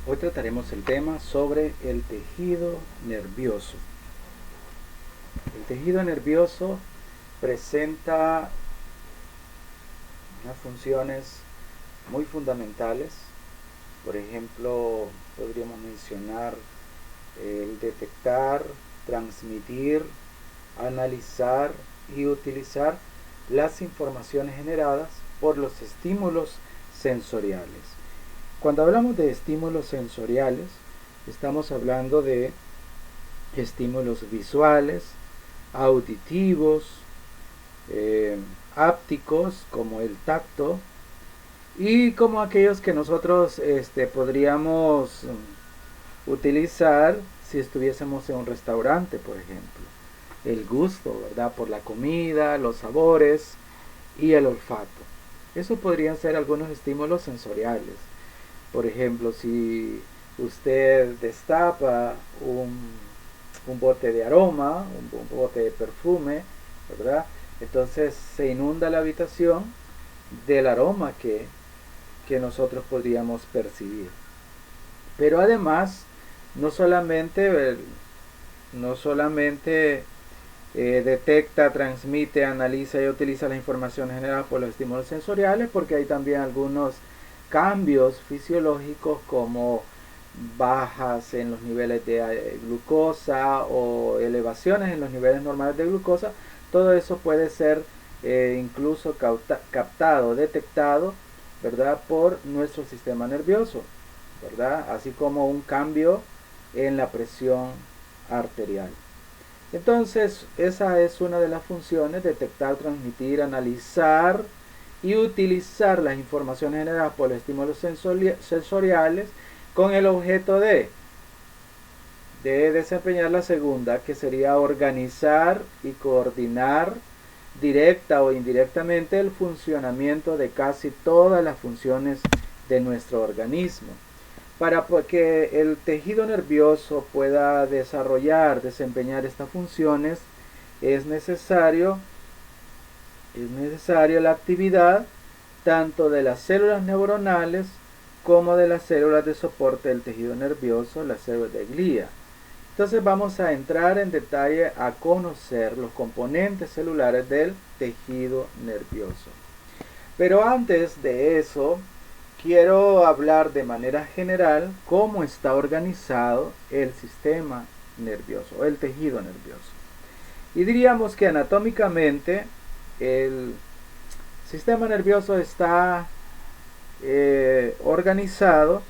Hoy trataremos el tema sobre el tejido nervioso. El tejido nervioso presenta unas funciones muy fundamentales. Por ejemplo, podríamos mencionar el detectar, transmitir, analizar y utilizar las informaciones generadas por los estímulos sensoriales. Cuando hablamos de estímulos sensoriales, estamos hablando de estímulos visuales, auditivos, hápticos como el tacto y como aquellos que nosotros podríamos utilizar si estuviésemos en un restaurante, por ejemplo. El gusto, ¿verdad? Por la comida, los sabores y el olfato. Eso podrían ser algunos estímulos sensoriales. Por ejemplo, si usted destapa un bote de aroma, un bote de perfume, ¿verdad? Entonces se inunda la habitación del aroma que nosotros podríamos percibir. Pero además, no solamente, no solamente detecta, transmite, analiza y utiliza las informaciones generadas por los estímulos sensoriales, porque hay también algunos cambios fisiológicos como bajas en los niveles de glucosa o elevaciones en los niveles normales de glucosa. Todo eso puede ser incluso captado, detectado, ¿verdad? Por nuestro sistema nervioso, ¿verdad? Así como un cambio en la presión arterial. Entonces, esa es una de las funciones: detectar, transmitir, analizar y utilizar las informaciones generadas por los estímulos sensoriales con el objeto de desempeñar la segunda, que sería organizar y coordinar directa o indirectamente el funcionamiento de casi todas las funciones de nuestro organismo. Para que el tejido nervioso pueda desempeñar estas funciones, es necesario la actividad tanto de las células neuronales como de las células de soporte del tejido nervioso, las células de glía. Entonces vamos a entrar en detalle a conocer los componentes celulares del tejido nervioso. Pero antes de eso, quiero hablar de manera general cómo está organizado el sistema nervioso, el tejido nervioso. Y diríamos que anatómicamente el sistema nervioso está organizado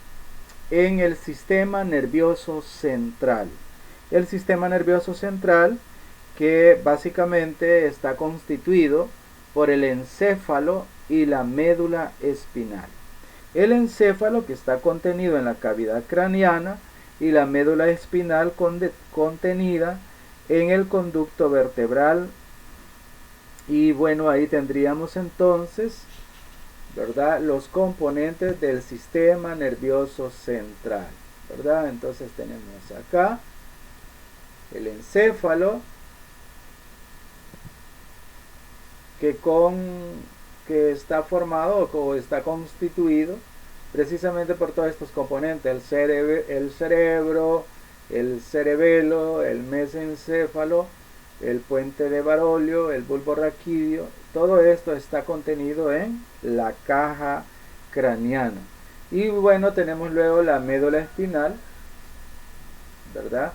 en el sistema nervioso central. El sistema nervioso central, que básicamente está constituido por el encéfalo y la médula espinal. El encéfalo, que está contenido en la cavidad craneana, y la médula espinal contenida en el conducto vertebral. Y bueno, ahí tendríamos entonces, ¿verdad?, los componentes del sistema nervioso central, ¿verdad? Entonces tenemos acá el encéfalo, que está formado o está constituido precisamente por todos estos componentes: el cerebro, el cerebelo, el mesencéfalo, el puente de Barolio, el bulbo raquídeo. Todo esto está contenido en la caja craneana. Y bueno, tenemos luego la médula espinal, ¿verdad?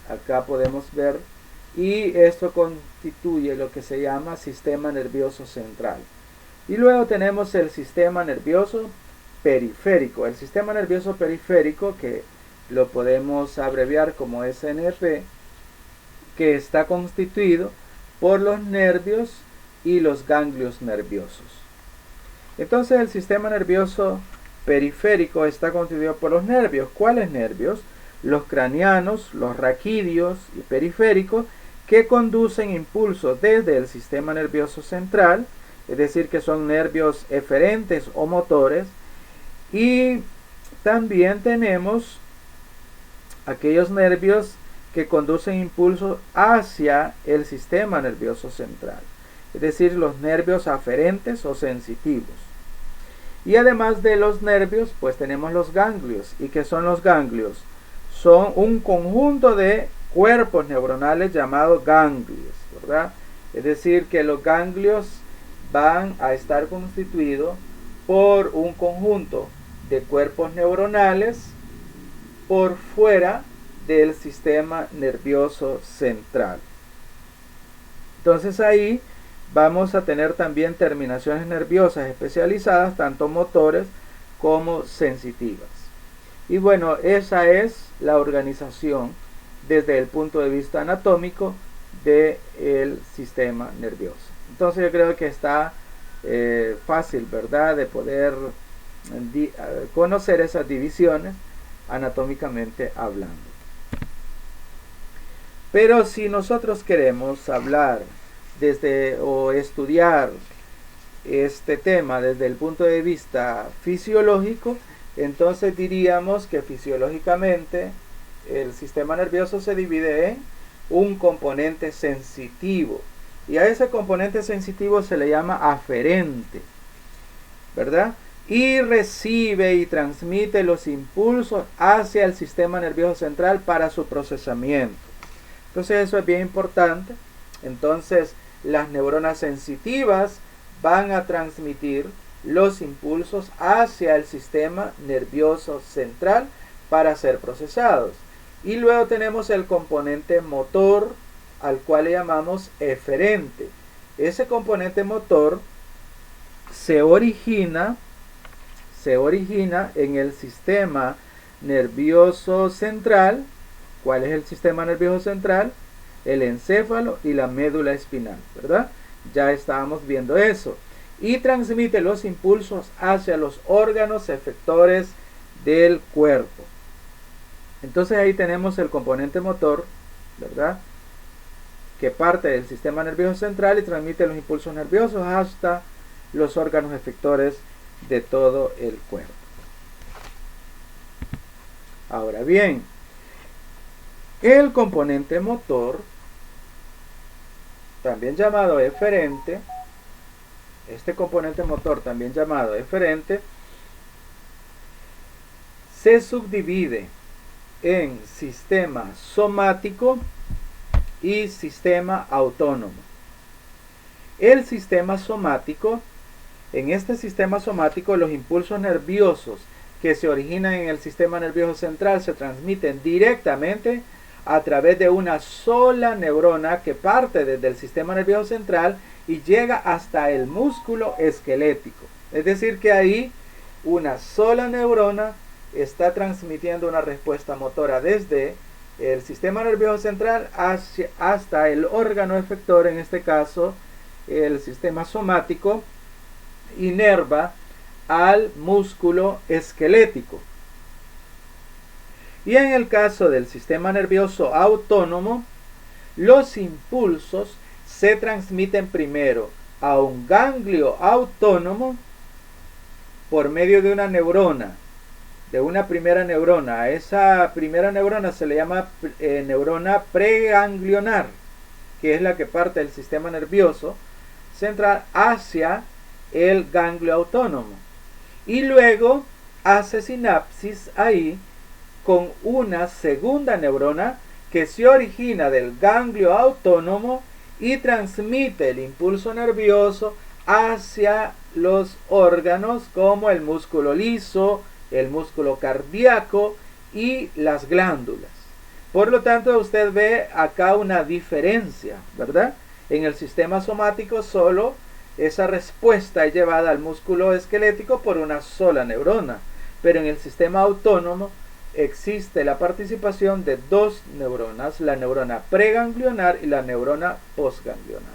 Acá podemos ver, y esto constituye lo que se llama sistema nervioso central. Y luego tenemos el sistema nervioso periférico. El sistema nervioso periférico, que lo podemos abreviar como SNP, que está constituido por los nervios y los ganglios nerviosos. Entonces el sistema nervioso periférico está constituido por los nervios. ¿Cuáles nervios? Los craneanos, los raquídeos y periféricos, que conducen impulsos desde el sistema nervioso central, es decir, que son nervios eferentes o motores. Y también tenemos aquellos nervios que conducen impulsos hacia el sistema nervioso central, es decir, los nervios aferentes o sensitivos. Y además de los nervios, pues tenemos los ganglios. ¿Y qué son los ganglios? Son un conjunto de cuerpos neuronales llamados ganglios, ¿verdad? Es decir, que los ganglios van a estar constituidos por un conjunto de cuerpos neuronales por fuera del sistema nervioso central. Entonces ahí vamos a tener también terminaciones nerviosas especializadas, tanto motores como sensitivas. Y bueno, esa es la organización desde el punto de vista anatómico del sistema nervioso. Entonces yo creo que está fácil, ¿verdad?, de poder conocer esas divisiones anatómicamente hablando. Pero si nosotros queremos hablar o estudiar este tema desde el punto de vista fisiológico, entonces diríamos que fisiológicamente el sistema nervioso se divide en un componente sensitivo, y a ese componente sensitivo se le llama aferente, ¿verdad? Y recibe y transmite los impulsos hacia el sistema nervioso central para su procesamiento. Entonces eso es bien importante. Entonces las neuronas sensitivas van a transmitir los impulsos hacia el sistema nervioso central para ser procesados. Y luego tenemos el componente motor, al cual le llamamos eferente. Ese componente motor se origina en el sistema nervioso central. ¿Cuál es el sistema nervioso central? El encéfalo y la médula espinal, ¿verdad? Ya estábamos viendo eso. Y transmite los impulsos hacia los órganos efectores del cuerpo. Entonces ahí tenemos el componente motor, ¿verdad?, que parte del sistema nervioso central y transmite los impulsos nerviosos hasta los órganos efectores de todo el cuerpo. Ahora bien, el componente motor, también llamado eferente, este componente motor también llamado eferente, se subdivide en sistema somático y sistema autónomo. El sistema somático, en este sistema somático los impulsos nerviosos que se originan en el sistema nervioso central se transmiten directamente a través de una sola neurona que parte desde el sistema nervioso central y llega hasta el músculo esquelético. Es decir, que ahí una sola neurona está transmitiendo una respuesta motora desde el sistema nervioso central hasta el órgano efector, en este caso el sistema somático, inerva al músculo esquelético. Y en el caso del sistema nervioso autónomo, los impulsos se transmiten primero a un ganglio autónomo por medio de una neurona, de una primera neurona. A esa primera neurona se le llama neurona preganglionar, que es la que parte del sistema nervioso central hacia el ganglio autónomo. Y luego hace sinapsis ahí con una segunda neurona que se origina del ganglio autónomo y transmite el impulso nervioso hacia los órganos como el músculo liso, el músculo cardíaco y las glándulas. Por lo tanto, usted ve acá una diferencia, ¿verdad? En el sistema somático solo esa respuesta es llevada al músculo esquelético por una sola neurona, pero en el sistema autónomo existe la participación de dos neuronas, la neurona preganglionar y la neurona postganglionar.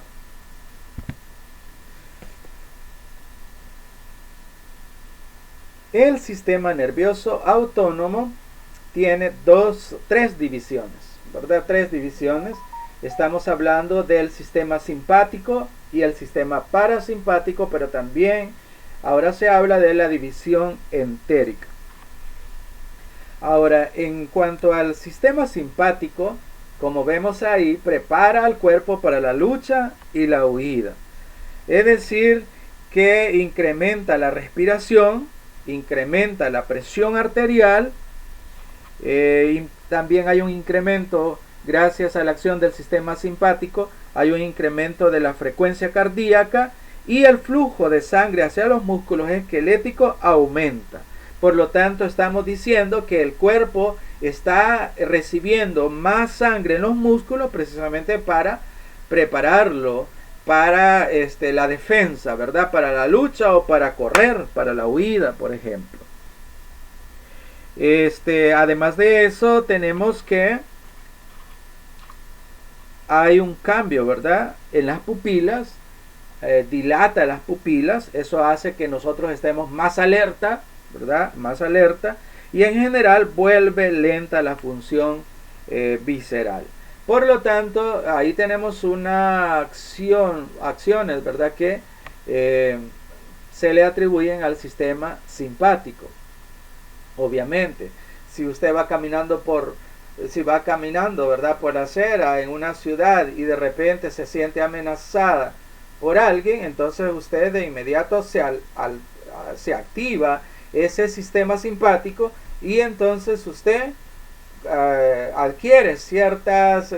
El sistema nervioso autónomo tiene tres divisiones, ¿verdad? Tres divisiones. Estamos hablando del sistema simpático y el sistema parasimpático, pero también ahora se habla de la división entérica. Ahora, en cuanto al sistema simpático, como vemos ahí, prepara al cuerpo para la lucha y la huida. Es decir, que incrementa la respiración, incrementa la presión arterial, y también hay un incremento gracias a la acción del sistema simpático, hay un incremento de la frecuencia cardíaca y el flujo de sangre hacia los músculos esqueléticos aumenta. Por lo tanto, estamos diciendo que el cuerpo está recibiendo más sangre en los músculos precisamente para prepararlo para la defensa, ¿verdad? Para la lucha o para correr, para la huida, por ejemplo. Además de eso, tenemos que hay un cambio, ¿verdad? En las pupilas, dilata las pupilas, eso hace que nosotros estemos más alerta, ¿verdad? Más alerta, y en general vuelve lenta la función visceral. Por lo tanto, ahí tenemos una acciones, ¿verdad? Que se le atribuyen al sistema simpático. Obviamente, si usted va caminando ¿verdad? Por la acera en una ciudad y de repente se siente amenazada por alguien, entonces usted de inmediato se activa ese sistema simpático y entonces usted adquiere ciertas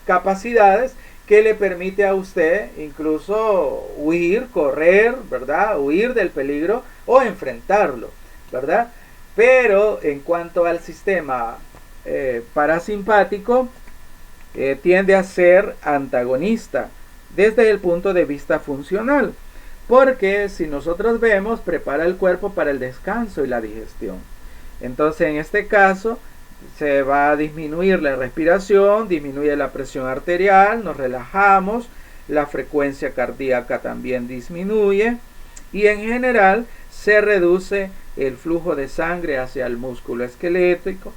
capacidades que le permite a usted incluso huir, correr, ¿verdad? Huir del peligro o enfrentarlo, ¿verdad? Pero en cuanto al sistema parasimpático, tiende a ser antagonista desde el punto de vista funcional, porque si nosotros vemos, prepara el cuerpo para el descanso y la digestión. Entonces, en este caso, se va a disminuir la respiración, disminuye la presión arterial, nos relajamos, la frecuencia cardíaca también disminuye y en general se reduce el flujo de sangre hacia el músculo esquelético,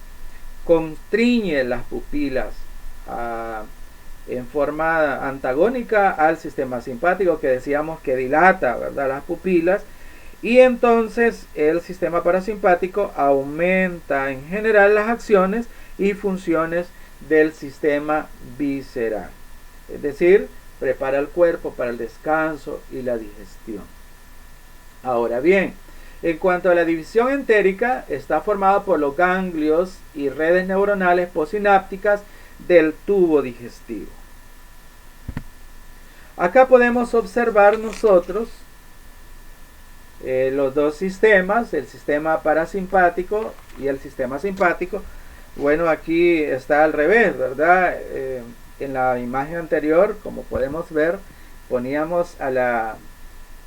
constriñe las pupilas en forma antagónica al sistema simpático que decíamos que dilata, ¿verdad? Las pupilas, y entonces el sistema parasimpático aumenta en general las acciones y funciones del sistema visceral, es decir, prepara el cuerpo para el descanso y la digestión. Ahora bien, en cuanto a la división entérica, está formada por los ganglios y redes neuronales posinápticas del tubo digestivo. Acá podemos observar nosotros los dos sistemas, el sistema parasimpático y el sistema simpático. Bueno, aquí está al revés, ¿verdad? En la imagen anterior, como podemos ver, poníamos a la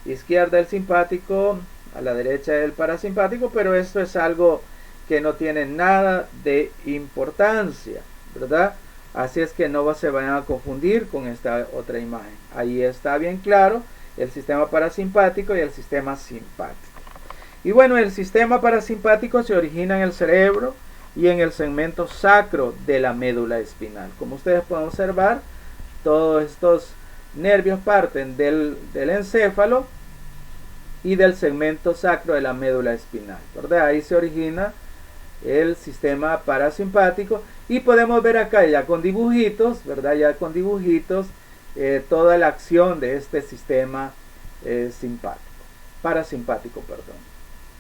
izquierda el simpático, a la derecha el parasimpático, pero esto es algo que no tiene nada de importancia, ¿verdad? Así es que no se van a confundir con esta otra imagen. Ahí está bien claro el sistema parasimpático y el sistema simpático. Y bueno, el sistema parasimpático se origina en el cerebro y en el segmento sacro de la médula espinal. Como ustedes pueden observar, todos estos nervios parten del encéfalo y del segmento sacro de la médula espinal, ¿verdad? Ahí se origina el sistema parasimpático y podemos ver acá ya con dibujitos, ¿verdad? Ya con dibujitos toda la acción de este sistema parasimpático, perdón.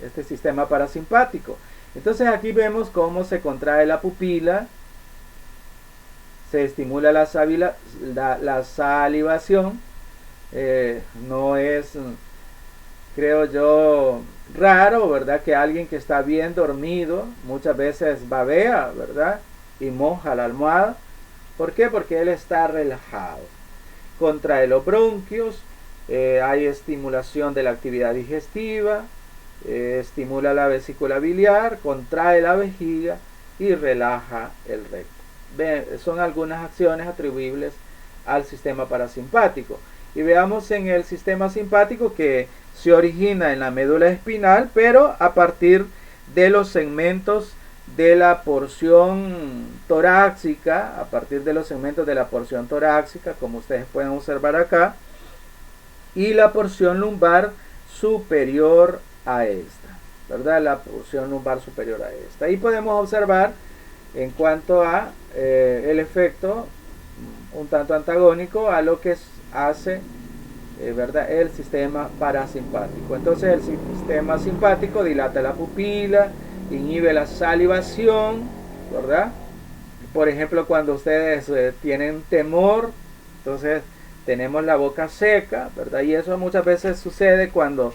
Este sistema parasimpático. Entonces aquí vemos cómo se contrae la pupila, se estimula la salivación. No es, creo yo, raro, ¿verdad? Que alguien que está bien dormido muchas veces babea, ¿verdad? Y moja la almohada. ¿Por qué? Porque él está relajado. Contrae los bronquios, hay estimulación de la actividad digestiva, estimula la vesícula biliar, contrae la vejiga y relaja el recto. Son algunas acciones atribuibles al sistema parasimpático. Y veamos en el sistema simpático que se origina en la médula espinal, pero a partir de los segmentos de la porción torácica, como ustedes pueden observar acá, y la porción lumbar superior a esta, ¿verdad? La porción lumbar superior a esta. Y podemos observar en cuanto a el efecto un tanto antagónico a lo que hace ¿verdad? El sistema parasimpático. Entonces el sistema simpático dilata la pupila, inhibe la salivación, ¿verdad? Por ejemplo, cuando ustedes tienen temor, entonces tenemos la boca seca, ¿verdad? Y eso muchas veces sucede cuando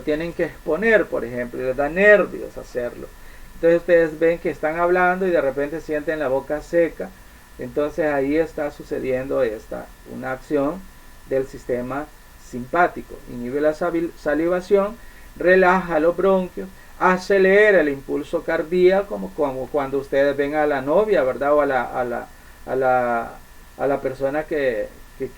tienen que exponer, por ejemplo, y les da nervios hacerlo. Entonces ustedes ven que están hablando y de repente sienten la boca seca. Entonces ahí está sucediendo una acción del sistema simpático. Inhibe la salivación, relaja los bronquios, acelera el impulso cardíaco, como cuando ustedes ven a la novia, ¿verdad? O a la persona que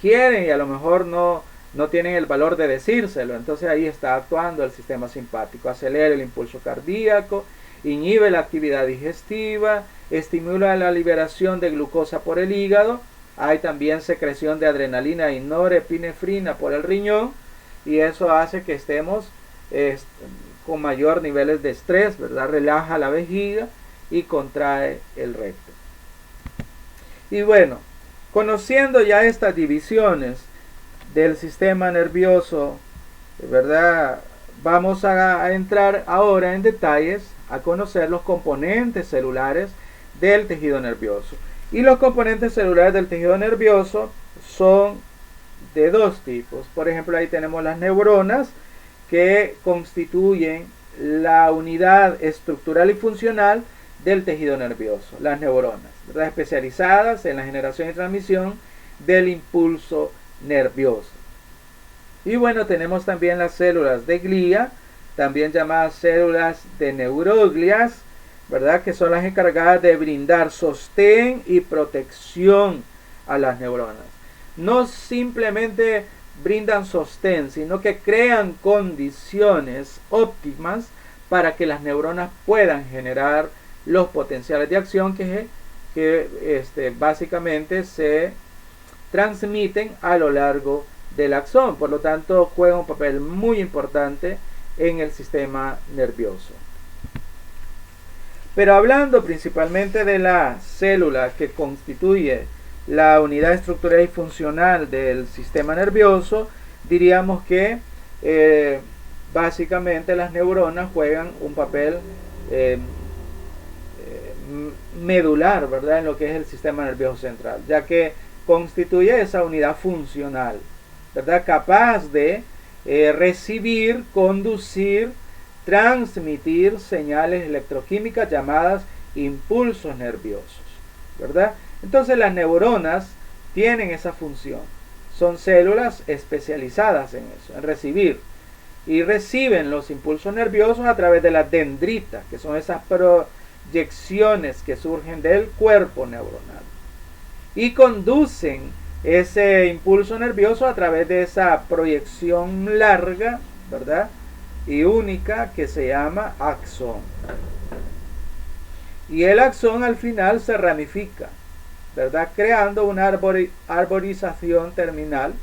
quieren y a lo mejor no tienen el valor de decírselo. Entonces ahí está actuando el sistema simpático. Acelera el impulso cardíaco, inhibe la actividad digestiva, estimula la liberación de glucosa por el hígado. Hay también secreción de adrenalina y norepinefrina por el riñón, y eso hace que estemos con mayor niveles de estrés, ¿verdad? Relaja la vejiga y contrae el recto. Y bueno, conociendo ya estas divisiones del sistema nervioso, ¿verdad? Vamos a entrar ahora en detalles a conocer los componentes celulares del tejido nervioso. Y los componentes celulares del tejido nervioso son de dos tipos. Por ejemplo, ahí tenemos las neuronas, que constituyen la unidad estructural y funcional del tejido nervioso. Las neuronas, ¿verdad? Especializadas en la generación y transmisión del impulso nervioso. Y bueno, tenemos también las células de glía, también llamadas células de neuroglias, ¿verdad? Que son las encargadas de brindar sostén y protección a las neuronas. No simplemente brindan sostén, sino que crean condiciones óptimas para que las neuronas puedan generar los potenciales de acción que básicamente se transmiten a lo largo del axón. Por lo tanto, juegan un papel muy importante en el sistema nervioso. Pero hablando principalmente de la célula que constituye la unidad estructural y funcional del sistema nervioso, diríamos que básicamente las neuronas juegan un papel medular, ¿verdad? En lo que es el sistema nervioso central, ya que constituye esa unidad funcional, ¿verdad? Capaz de recibir, conducir, transmitir señales electroquímicas llamadas impulsos nerviosos, ¿verdad? Entonces las neuronas tienen esa función. Son células especializadas en eso, en recibir. Y reciben los impulsos nerviosos a través de las dendritas, que son esas proyecciones que surgen del cuerpo neuronal. Y conducen ese impulso nervioso a través de esa proyección larga, ¿verdad? Y única, que se llama axón. Y el axón al final se ramifica, ¿verdad? Creando una arborización terminal.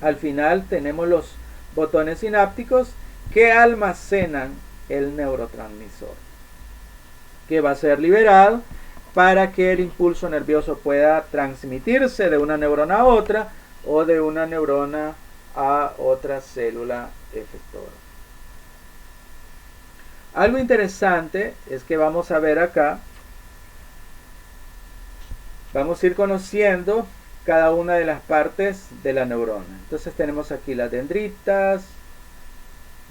Al final tenemos los botones sinápticos que almacenan el neurotransmisor, que va a ser liberado para que el impulso nervioso pueda transmitirse de una neurona a otra o de una neurona a otra célula efectora. Algo interesante es que vamos a ver acá, vamos a ir conociendo cada una de las partes de la neurona. Entonces tenemos aquí las dendritas,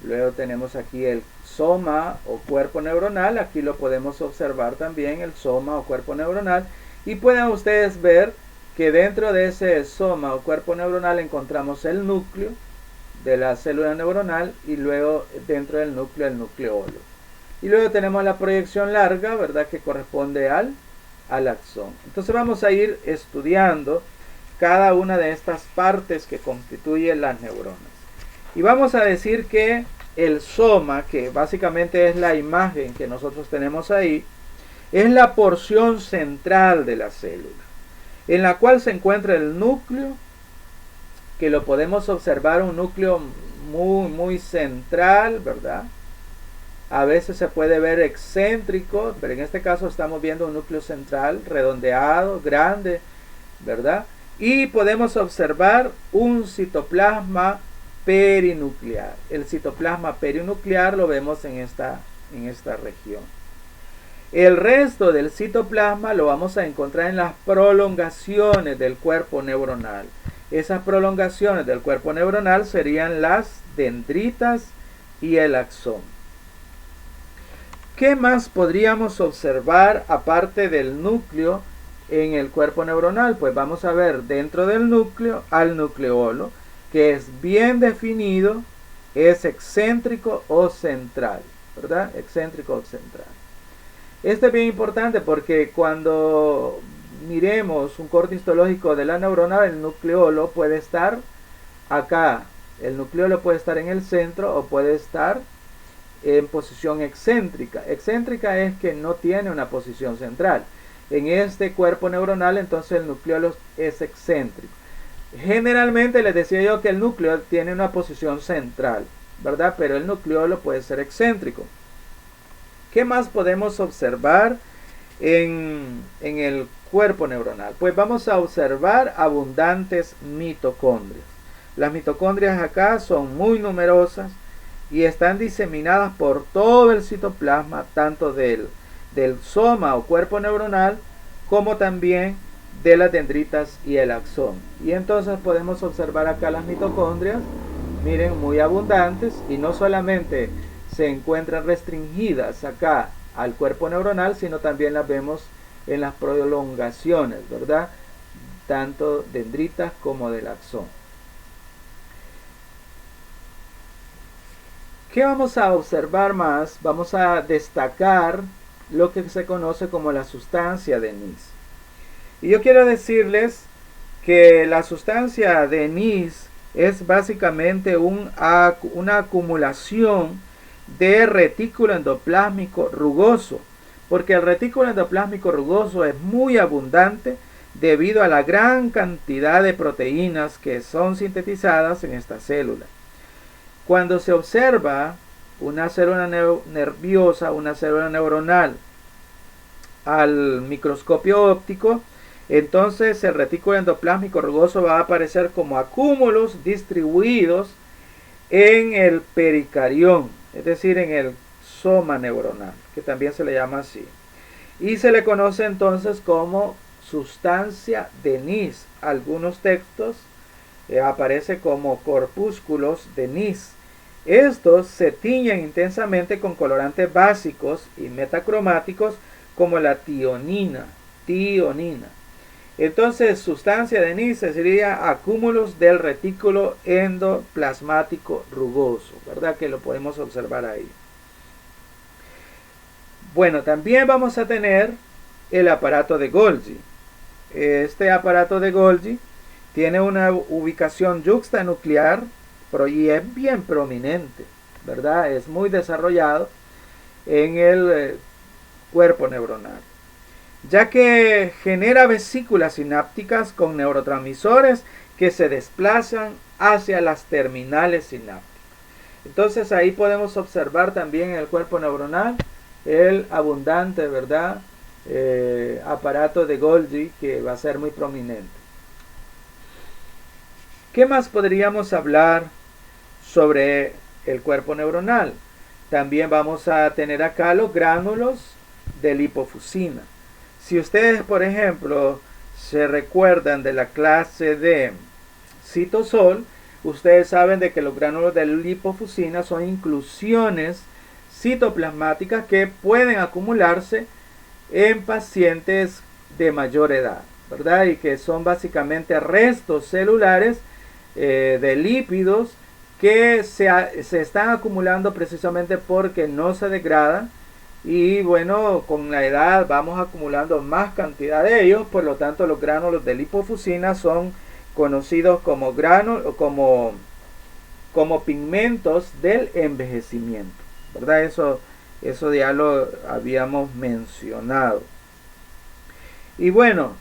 luego tenemos aquí el soma o cuerpo neuronal, aquí lo podemos observar también, el soma o cuerpo neuronal, y pueden ustedes ver que dentro de ese soma o cuerpo neuronal encontramos el núcleo de la célula neuronal y luego dentro del núcleo el nucleolo. Y luego tenemos la proyección larga, ¿verdad? Que corresponde al axón. Entonces vamos a ir estudiando cada una de estas partes que constituyen las neuronas. Y vamos a decir que el soma, que básicamente es la imagen que nosotros tenemos ahí, es la porción central de la célula, en la cual se encuentra el núcleo, que lo podemos observar, un núcleo muy central, ¿verdad? A veces se puede ver excéntrico, pero en este caso estamos viendo un núcleo central redondeado, grande, ¿verdad? y podemos observar un citoplasma perinuclear. El citoplasma perinuclear lo vemos en esta región. El resto del citoplasma lo vamos a encontrar en las prolongaciones del cuerpo neuronal. Esas prolongaciones del cuerpo neuronal serían las dendritas y el axón. ¿Qué más podríamos observar aparte del núcleo en el cuerpo neuronal? Pues vamos a ver dentro del núcleo al nucleolo, que es bien definido, es excéntrico o central, ¿verdad? Excéntrico o central. Esto es bien importante porque cuando miremos un corte histológico de la neurona, el nucleolo puede estar acá. El nucleolo puede estar en el centro o puede estar en posición excéntrica. Excéntrica es que no tiene una posición central. En este cuerpo neuronal, entonces el nucleolo es excéntrico. Generalmente les decía yo que el núcleo tiene una posición central, ¿verdad? Pero el nucleolo puede ser excéntrico. ¿Qué más podemos observar en el cuerpo neuronal? Pues vamos a observar abundantes mitocondrias. Las mitocondrias acá son muy numerosas y están diseminadas por todo el citoplasma, tanto del soma o cuerpo neuronal, como también de las dendritas y el axón. Y entonces podemos observar acá las mitocondrias, miren, muy abundantes, y no solamente se encuentran restringidas acá al cuerpo neuronal, sino también las vemos en las prolongaciones, ¿verdad? Tanto dendritas como del axón. ¿Qué vamos a observar más? Vamos a destacar lo que se conoce como la sustancia de Nis. Y yo quiero decirles que la sustancia de Nis es básicamente una acumulación de retículo endoplásmico rugoso, porque el retículo endoplásmico rugoso es muy abundante debido a la gran cantidad de proteínas que son sintetizadas en esta célula. Cuando se observa una célula nerviosa, una célula neuronal al microscopio óptico, entonces el retículo endoplásmico rugoso va a aparecer como acúmulos distribuidos en el pericarión, es decir, en el soma neuronal, que también se le llama así. Y se le conoce entonces como sustancia de Nis. Algunos textos aparece como corpúsculos de Nis. Estos se tiñen intensamente con colorantes básicos y metacromáticos como la tionina. Entonces, sustancia de Nis sería acúmulos del retículo endoplasmático rugoso, ¿verdad? Que lo podemos observar ahí. Bueno, también vamos a tener el aparato de Golgi. Este aparato de Golgi tiene una ubicación yuxtanuclear y es bien prominente, ¿verdad? Es muy desarrollado en el cuerpo neuronal, ya que genera vesículas sinápticas con neurotransmisores que se desplazan hacia las terminales sinápticas. Entonces ahí podemos observar también en el cuerpo neuronal el abundante, ¿verdad? Aparato de Golgi, que va a ser muy prominente. ¿Qué más podríamos hablar sobre el cuerpo neuronal? También vamos a tener acá los gránulos de lipofusina. Si ustedes, por ejemplo, se recuerdan de la clase de citosol, ustedes saben de que los gránulos de lipofusina son inclusiones citoplasmáticas que pueden acumularse en pacientes de mayor edad, ¿verdad? Y que son básicamente restos celulares de lípidos que se están acumulando precisamente porque no se degradan. Y bueno, con la edad vamos acumulando más cantidad de ellos, por lo tanto los gránulos de lipofusina son conocidos como como pigmentos del envejecimiento, ¿verdad? Eso ya lo habíamos mencionado. Y bueno,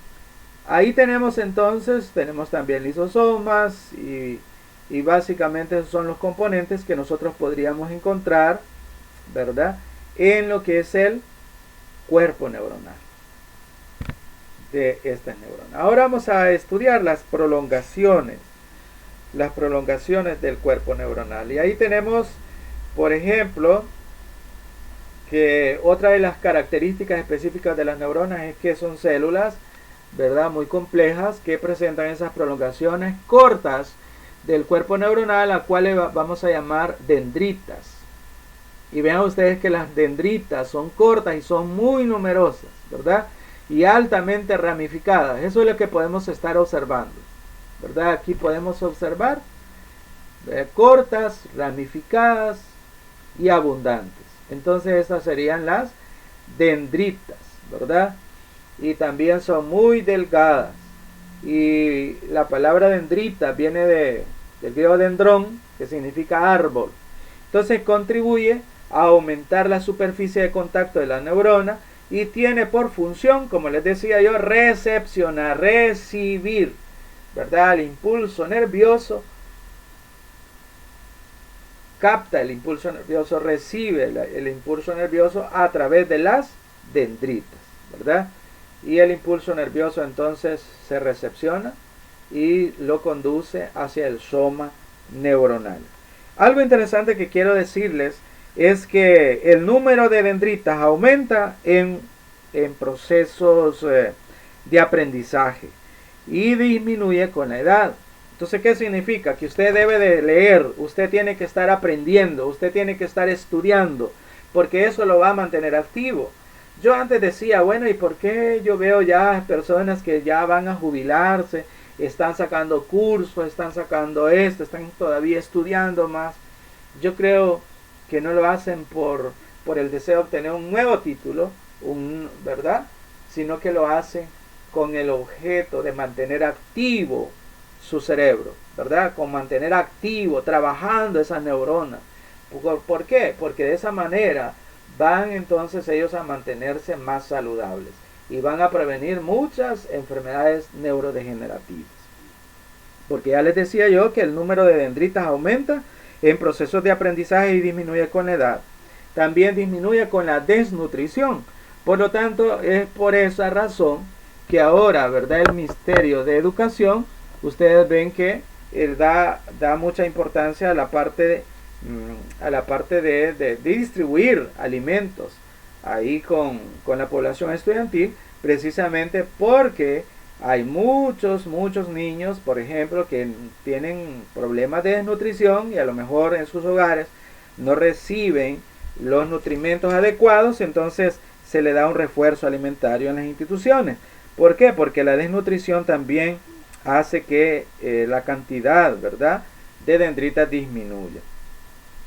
ahí tenemos entonces, tenemos también lisosomas y básicamente esos son los componentes que nosotros podríamos encontrar, ¿verdad?, en lo que es el cuerpo neuronal. de estas neuronas. Ahora vamos a estudiar las prolongaciones del cuerpo neuronal. Y ahí tenemos, por ejemplo, que otra de las características específicas de las neuronas es que son células, ¿verdad?, muy complejas, que presentan esas prolongaciones cortas del cuerpo neuronal, a cuales vamos a llamar dendritas. Y vean ustedes que las dendritas son cortas y son muy numerosas, ¿verdad?, y altamente ramificadas. Eso es lo que podemos estar observando, ¿verdad? Aquí podemos observar cortas, ramificadas y abundantes. Entonces estas serían las dendritas, ¿verdad? Y también son muy delgadas. Y la palabra dendrita viene del griego dendrón, que significa árbol. Entonces contribuye a aumentar la superficie de contacto de la neurona y tiene por función, como les decía yo, recepcionar, recibir, ¿verdad?, el impulso nervioso. Capta el impulso nervioso, recibe el impulso nervioso a través de las dendritas, ¿verdad? Y el impulso nervioso entonces se recepciona y lo conduce hacia el soma neuronal. Algo interesante que quiero decirles es que el número de dendritas aumenta en procesos de aprendizaje y disminuye con la edad. Entonces, ¿qué significa? Que usted debe de leer, usted tiene que estar aprendiendo, usted tiene que estar estudiando, porque eso lo va a mantener activo. Yo antes decía, bueno, ¿y por qué yo veo ya personas que ya van a jubilarse, están sacando cursos, están sacando esto, están todavía estudiando más? Yo creo que no lo hacen por el deseo de obtener un nuevo título, ¿verdad?, sino que lo hacen con el objeto de mantener activo su cerebro, ¿verdad?, con mantener activo, trabajando esas neuronas. ¿Por qué? Porque de esa manera van entonces ellos a mantenerse más saludables y van a prevenir muchas enfermedades neurodegenerativas. Porque ya les decía yo que el número de dendritas aumenta en procesos de aprendizaje y disminuye con la edad. También disminuye con la desnutrición. Por lo tanto, es por esa razón que ahora, ¿verdad?, el Ministerio de Educación, ustedes ven que da mucha importancia a la parte de distribuir alimentos ahí con la población estudiantil, precisamente porque hay muchos niños, por ejemplo, que tienen problemas de desnutrición y a lo mejor en sus hogares no reciben los nutrimentos adecuados. Entonces se le da un refuerzo alimentario en las instituciones. ¿Por qué? Porque la desnutrición también hace que la cantidad, ¿verdad?, de dendritas disminuya.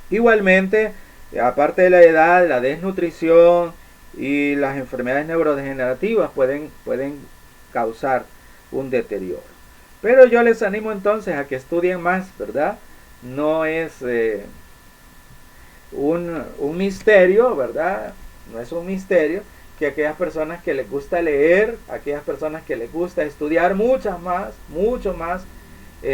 Igualmente, aparte de la edad, la desnutrición y las enfermedades neurodegenerativas pueden causar un deterioro. Pero yo les animo entonces a que estudien más, ¿verdad? No es un misterio, ¿verdad? No es un misterio que aquellas personas que les gusta leer, aquellas personas que les gusta estudiar mucho más,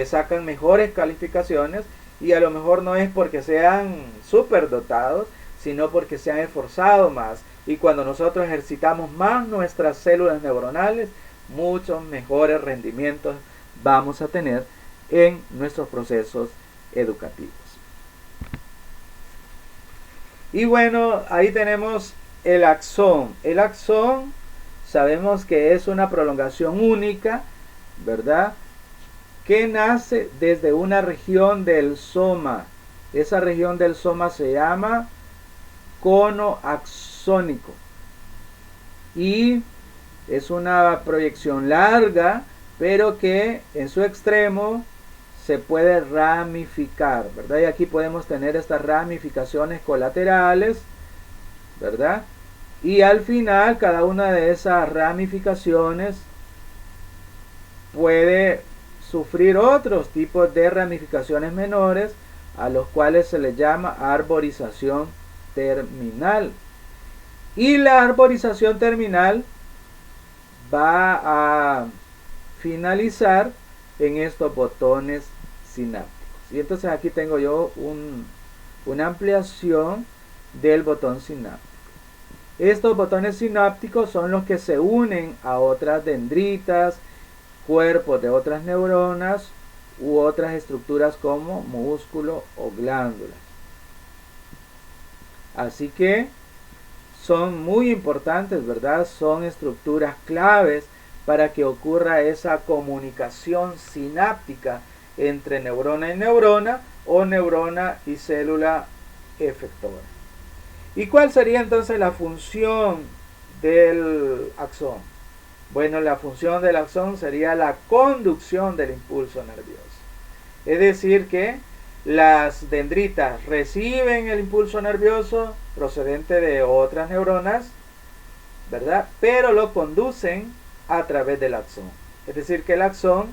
sacan mejores calificaciones, y a lo mejor no es porque sean superdotados, sino porque se han esforzado más. Y cuando nosotros ejercitamos más nuestras células neuronales, muchos mejores rendimientos vamos a tener en nuestros procesos educativos. Y bueno, ahí tenemos el axón. El axón sabemos que es una prolongación única, ¿verdad?, que nace desde una región del soma. Esa región del soma se llama cono axónico y es una proyección larga, pero que en su extremo se puede ramificar, ¿verdad? Y aquí podemos tener estas ramificaciones colaterales, ¿verdad? Y al final cada una de esas ramificaciones puede sufrir otros tipos de ramificaciones menores, a los cuales se les llama arborización terminal. Y la arborización terminal va a finalizar en estos botones sinápticos. Y entonces aquí tengo yo una ampliación del botón sináptico. Estos botones sinápticos son los que se unen a otras dendritas, cuerpos de otras neuronas u otras estructuras como músculo o glándulas. Así que son muy importantes, ¿verdad? Son estructuras claves para que ocurra esa comunicación sináptica entre neurona y neurona o neurona y célula efectora. ¿Y cuál sería entonces la función del axón? Bueno, la función del axón sería la conducción del impulso nervioso. Es decir que las dendritas reciben el impulso nervioso procedente de otras neuronas, ¿verdad? Pero lo conducen a través del axón. Es decir que el axón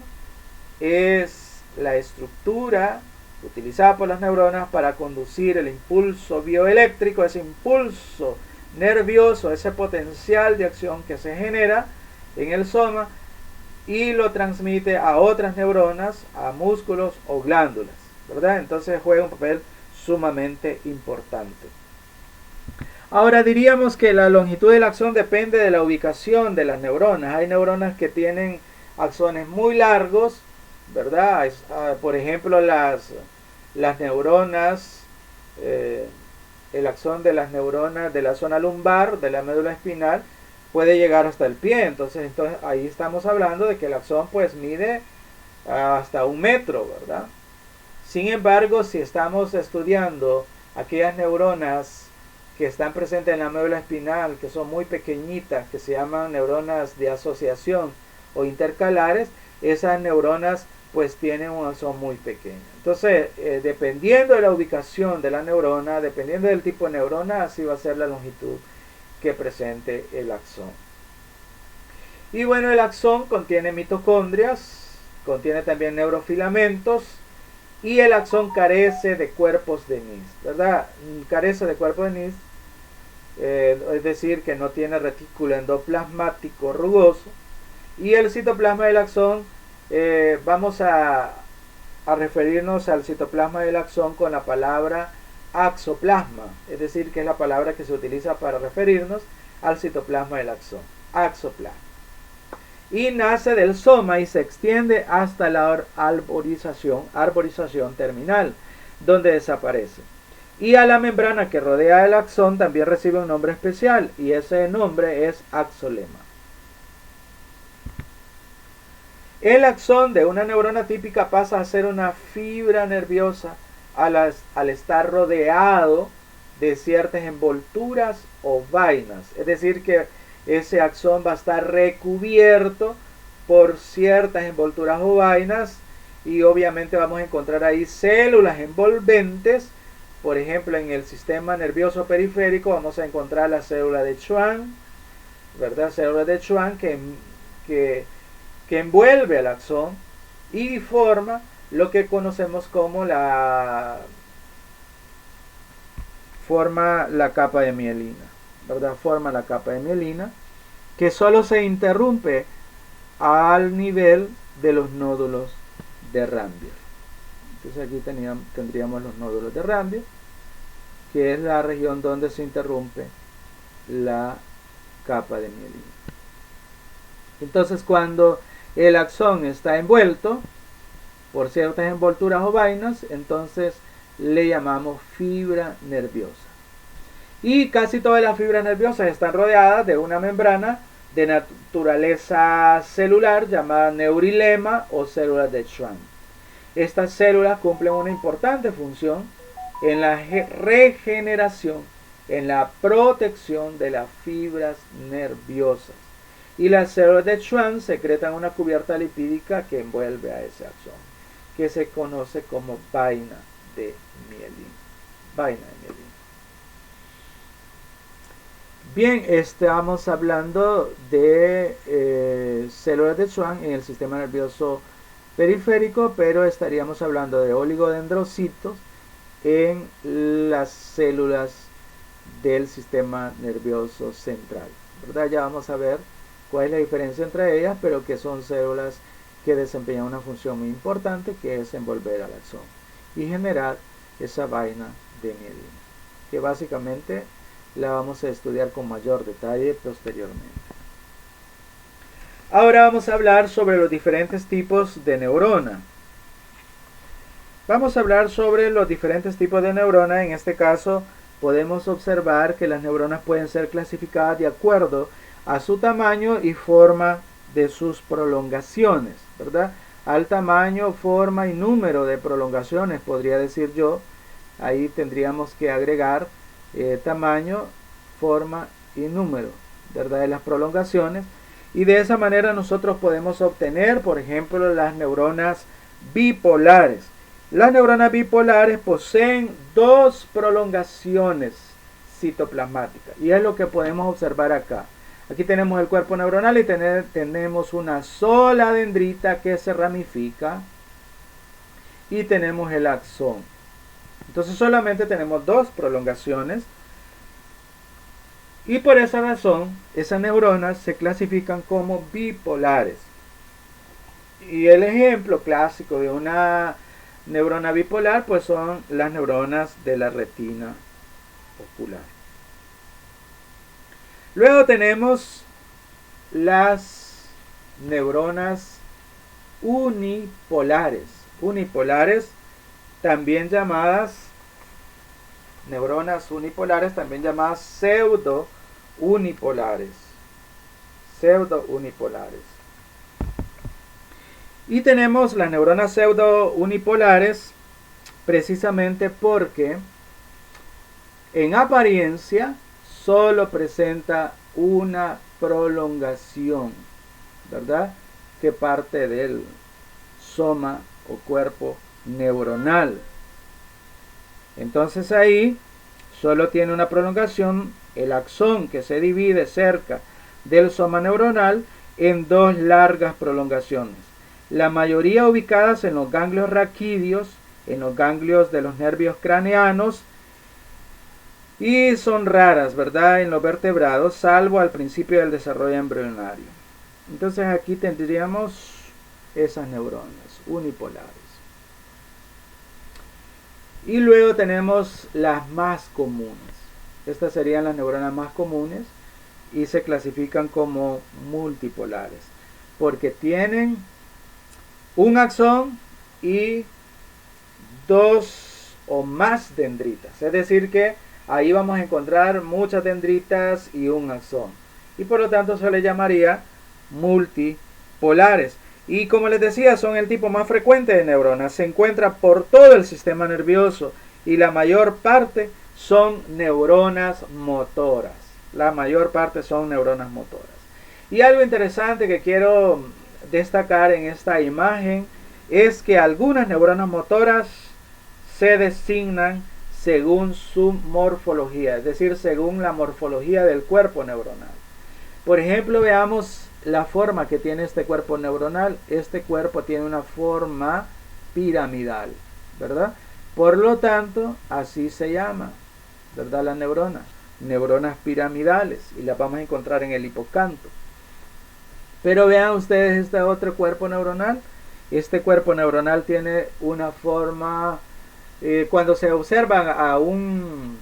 es la estructura utilizada por las neuronas para conducir el impulso bioeléctrico, ese impulso nervioso, ese potencial de acción que se genera en el soma, y lo transmite a otras neuronas, a músculos o glándulas, ¿verdad? Entonces juega un papel sumamente importante. Ahora diríamos que la longitud del axón depende de la ubicación de las neuronas. Hay neuronas que tienen axones muy largos, ¿verdad? Por ejemplo, las neuronas, el axón de las neuronas de la zona lumbar, de la médula espinal, puede llegar hasta el pie. Entonces ahí estamos hablando de que el axón pues mide hasta 1 metro, ¿verdad? Sin embargo, si estamos estudiando aquellas neuronas que están presentes en la médula espinal, que son muy pequeñitas, que se llaman neuronas de asociación o intercalares, esas neuronas pues tienen un axón muy pequeño. Entonces, dependiendo de la ubicación de la neurona, dependiendo del tipo de neurona, así va a ser la longitud que presente el axón. Y bueno, el axón contiene mitocondrias, contiene también neurofilamentos, y el axón carece de cuerpos de Nys, ¿verdad? Carece de cuerpos de Nys, es decir, que no tiene retículo endoplasmático rugoso. Y el citoplasma del axón, vamos a referirnos al citoplasma del axón con la palabra axoplasma, es decir, que es la palabra que se utiliza para referirnos al citoplasma del axón, axoplasma. Y nace del soma y se extiende hasta la arborización terminal, donde desaparece. Y a la membrana que rodea el axón también recibe un nombre especial, y ese nombre es axolema. El axón de una neurona típica pasa a ser una fibra nerviosa al estar rodeado de ciertas envolturas o vainas. Es decir, que ese axón va a estar recubierto por ciertas envolturas o vainas, y obviamente vamos a encontrar ahí células envolventes. Por ejemplo, en el sistema nervioso periférico vamos a encontrar la célula de Schwann, ¿verdad? Célula de Schwann que envuelve al axón y forma lo que conocemos como la capa de mielina, ¿verdad? Forma la capa de mielina, que solo se interrumpe al nivel de los nódulos de Ranvier. Entonces aquí tendríamos los nódulos de Ranvier, que es la región donde se interrumpe la capa de mielina. Entonces, cuando el axón está envuelto por ciertas envolturas o vainas, entonces le llamamos fibra nerviosa. Y casi todas las fibras nerviosas están rodeadas de una membrana de naturaleza celular llamada neurilema o células de Schwann. Estas células cumplen una importante función en la regeneración, en la protección de las fibras nerviosas. Y las células de Schwann secretan una cubierta lipídica que envuelve a ese axón, que se conoce como vaina de mielina. Vaina de mielina. Bien, estamos hablando de células de Schwann en el sistema nervioso periférico, pero estaríamos hablando de oligodendrocitos en las células del sistema nervioso central, ¿verdad? Ya vamos a ver cuál es la diferencia entre ellas, pero que son células que desempeñan una función muy importante, que es envolver al axón y generar esa vaina de mielina, que básicamente la vamos a estudiar con mayor detalle posteriormente. Ahora vamos a hablar sobre los diferentes tipos de neurona. Vamos a hablar sobre los diferentes tipos de neurona. En este caso podemos observar que las neuronas pueden ser clasificadas de acuerdo a su tamaño y forma de sus prolongaciones, ¿verdad? Al tamaño, forma y número de prolongaciones, podría decir yo. Ahí tendríamos que agregar tamaño, forma y número, ¿verdad?, de las prolongaciones. Y de esa manera nosotros podemos obtener, por ejemplo, las neuronas bipolares. Las neuronas bipolares poseen dos prolongaciones citoplasmáticas y es lo que podemos observar acá. Aquí tenemos el cuerpo neuronal y tenemos una sola dendrita que se ramifica y tenemos el axón. Entonces solamente tenemos dos prolongaciones y por esa razón esas neuronas se clasifican como bipolares. Y el ejemplo clásico de una neurona bipolar pues son las neuronas de la retina ocular. Luego tenemos las neuronas unipolares. Unipolares, también llamadas neuronas unipolares, también llamadas pseudo-unipolares. Pseudo-unipolares. Y tenemos las neuronas pseudo-unipolares precisamente porque en apariencia solo presenta una prolongación, ¿verdad?, que parte del soma o cuerpo neuronal. Entonces ahí solo tiene una prolongación, el axón, que se divide cerca del soma neuronal en dos largas prolongaciones. La mayoría ubicadas en los ganglios raquídeos, en los ganglios de los nervios craneanos, y son raras, ¿verdad?, en los vertebrados, salvo al principio del desarrollo embrionario. Entonces aquí tendríamos esas neuronas unipolares. Y luego tenemos las más comunes. Estas serían las neuronas más comunes y se clasifican como multipolares porque tienen un axón y dos o más dendritas. Es decir que ahí vamos a encontrar muchas dendritas y un axón. Y por lo tanto se le llamaría multipolares. Y como les decía, son el tipo más frecuente de neuronas. Se encuentra por todo el sistema nervioso y la mayor parte son neuronas motoras. La mayor parte son neuronas motoras. Y algo interesante que quiero destacar en esta imagen es que algunas neuronas motoras se designan según su morfología, es decir, según la morfología del cuerpo neuronal. Por ejemplo, veamos la forma que tiene este cuerpo neuronal. Este cuerpo tiene una forma piramidal, ¿verdad? Por lo tanto, así se llama, ¿verdad?, la neurona. Neuronas piramidales, y las vamos a encontrar en el hipocampo. Pero vean ustedes este otro cuerpo neuronal. Este cuerpo neuronal tiene una forma, cuando se observan a un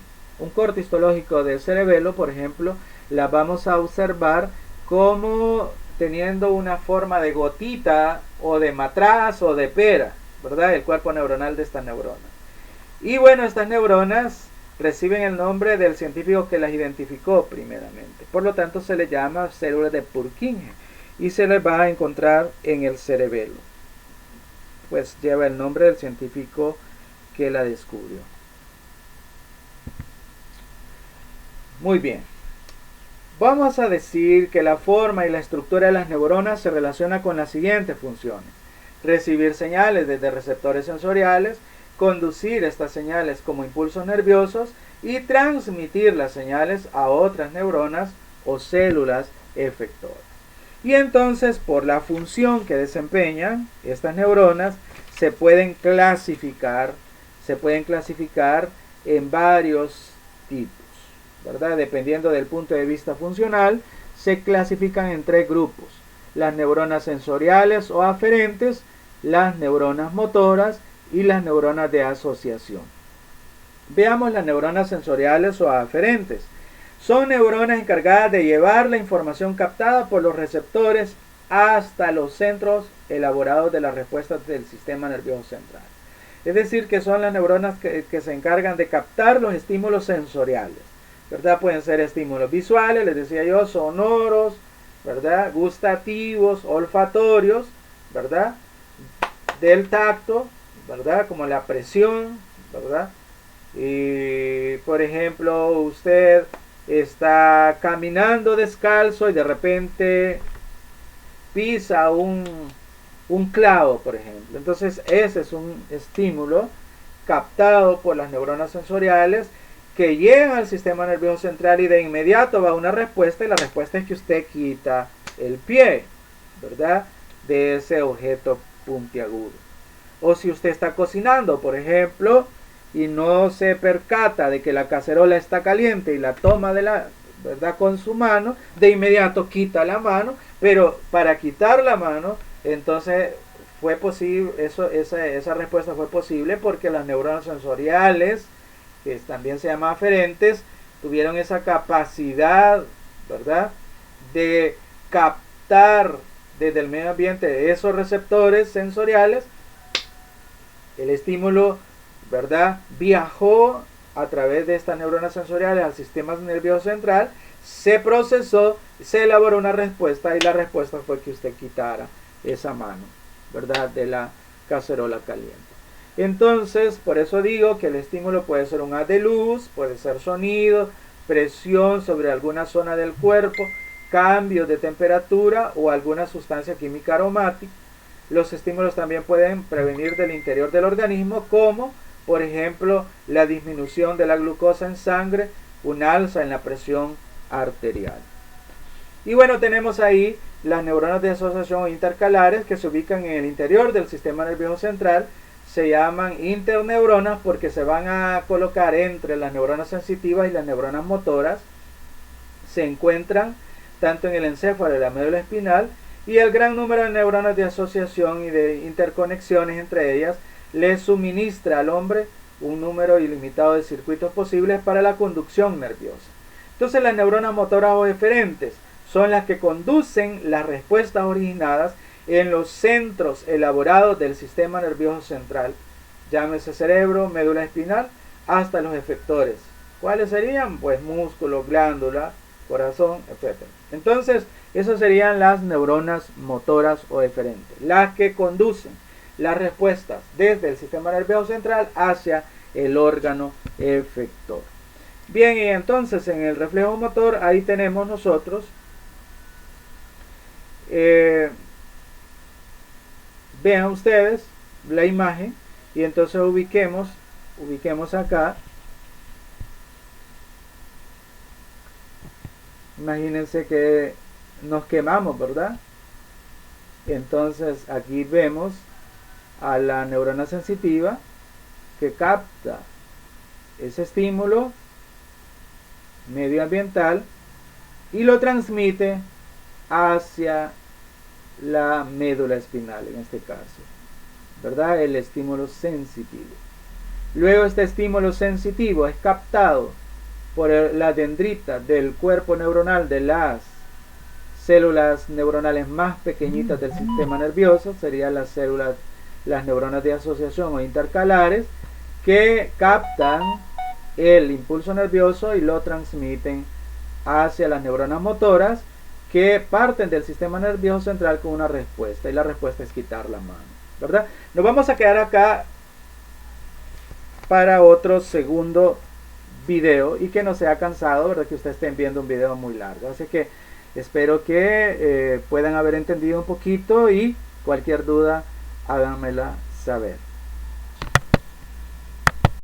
corte histológico del cerebelo, por ejemplo, la vamos a observar como teniendo una forma de gotita o de matraz o de pera, ¿verdad?, el cuerpo neuronal de esta neurona. Y bueno, estas neuronas reciben el nombre del científico que las identificó primeramente. Por lo tanto, se les llama células de Purkinje y se les va a encontrar en el cerebelo. Pues lleva el nombre del científico que la descubrió. Muy bien. Vamos a decir que la forma y la estructura de las neuronas se relaciona con las siguientes funciones: recibir señales desde receptores sensoriales, conducir estas señales como impulsos nerviosos y transmitir las señales a otras neuronas o células efectoras. Y entonces, por la función que desempeñan estas neuronas, se pueden clasificar en varios tipos, ¿verdad? Dependiendo del punto de vista funcional, se clasifican en tres grupos: las neuronas sensoriales o aferentes, las neuronas motoras y las neuronas de asociación. Veamos las neuronas sensoriales o aferentes. Son neuronas encargadas de llevar la información captada por los receptores hasta los centros elaborados de las respuestas del sistema nervioso central. Es decir, que son las neuronas que se encargan de captar los estímulos sensoriales, ¿verdad? Pueden ser estímulos visuales, les decía yo, sonoros, ¿verdad? Gustativos, olfatorios, ¿verdad? Del tacto, ¿verdad? Como la presión, ¿verdad? Y, por ejemplo, usted está caminando descalzo y de repente pisa un clavo, por ejemplo. Entonces ese es un estímulo captado por las neuronas sensoriales que llegan al sistema nervioso central y de inmediato va una respuesta, y la respuesta es que usted quita el pie, ¿verdad? De ese objeto puntiagudo. O si usted está cocinando, por ejemplo, y no se percata de que la cacerola está caliente y la toma ¿verdad? Con su mano, de inmediato quita la mano, pero para quitar la mano, entonces fue posible, esa respuesta fue posible porque las neuronas sensoriales, que también se llaman aferentes, tuvieron esa capacidad, ¿verdad?, de captar desde el medio ambiente de esos receptores sensoriales el estímulo, ¿verdad?, viajó a través de estas neuronas sensoriales al sistema nervioso central, se procesó, se elaboró una respuesta y la respuesta fue que usted quitara esa mano, ¿verdad?, de la cacerola caliente. Entonces, por eso digo que el estímulo puede ser un haz de luz, puede ser sonido, presión sobre alguna zona del cuerpo, cambios de temperatura o alguna sustancia química aromática. Los estímulos también pueden prevenir del interior del organismo, como por ejemplo la disminución de la glucosa en sangre, un alza en la presión arterial. Y bueno, tenemos ahí las neuronas de asociación intercalares que se ubican en el interior del sistema nervioso central. Se llaman interneuronas porque se van a colocar entre las neuronas sensitivas y las neuronas motoras. Se encuentran tanto en el encéfalo y la médula espinal, y el gran número de neuronas de asociación y de interconexiones entre ellas le suministra al hombre un número ilimitado de circuitos posibles para la conducción nerviosa. Entonces las neuronas motoras o eferentes son las que conducen las respuestas originadas en los centros elaborados del sistema nervioso central, llámese cerebro, médula espinal, hasta los efectores. ¿Cuáles serían? Pues músculo, glándula, corazón, etc. Entonces, esas serían las neuronas motoras o eferentes, las que conducen las respuestas desde el sistema nervioso central hacia el órgano efector. Bien, y entonces en el reflejo motor ahí tenemos nosotros vean ustedes la imagen, y entonces ubiquemos acá. Imagínense que nos quemamos, ¿verdad? Entonces aquí vemos a la neurona sensitiva que capta ese estímulo medioambiental y lo transmite hacia la médula espinal, en este caso, ¿verdad? El estímulo sensitivo. Luego este estímulo sensitivo es captado por la dendrita del cuerpo neuronal de las células neuronales más pequeñitas del sistema nervioso, serían las neuronas de asociación o intercalares, que captan el impulso nervioso y lo transmiten hacia las neuronas motoras, que parten del sistema nervioso central con una respuesta, y la respuesta es quitar la mano, ¿verdad? Nos vamos a quedar acá para otro segundo video y que no sea cansado, ¿verdad?, que ustedes estén viendo un video muy largo. Así que espero que puedan haber entendido un poquito, y cualquier duda háganmela saber.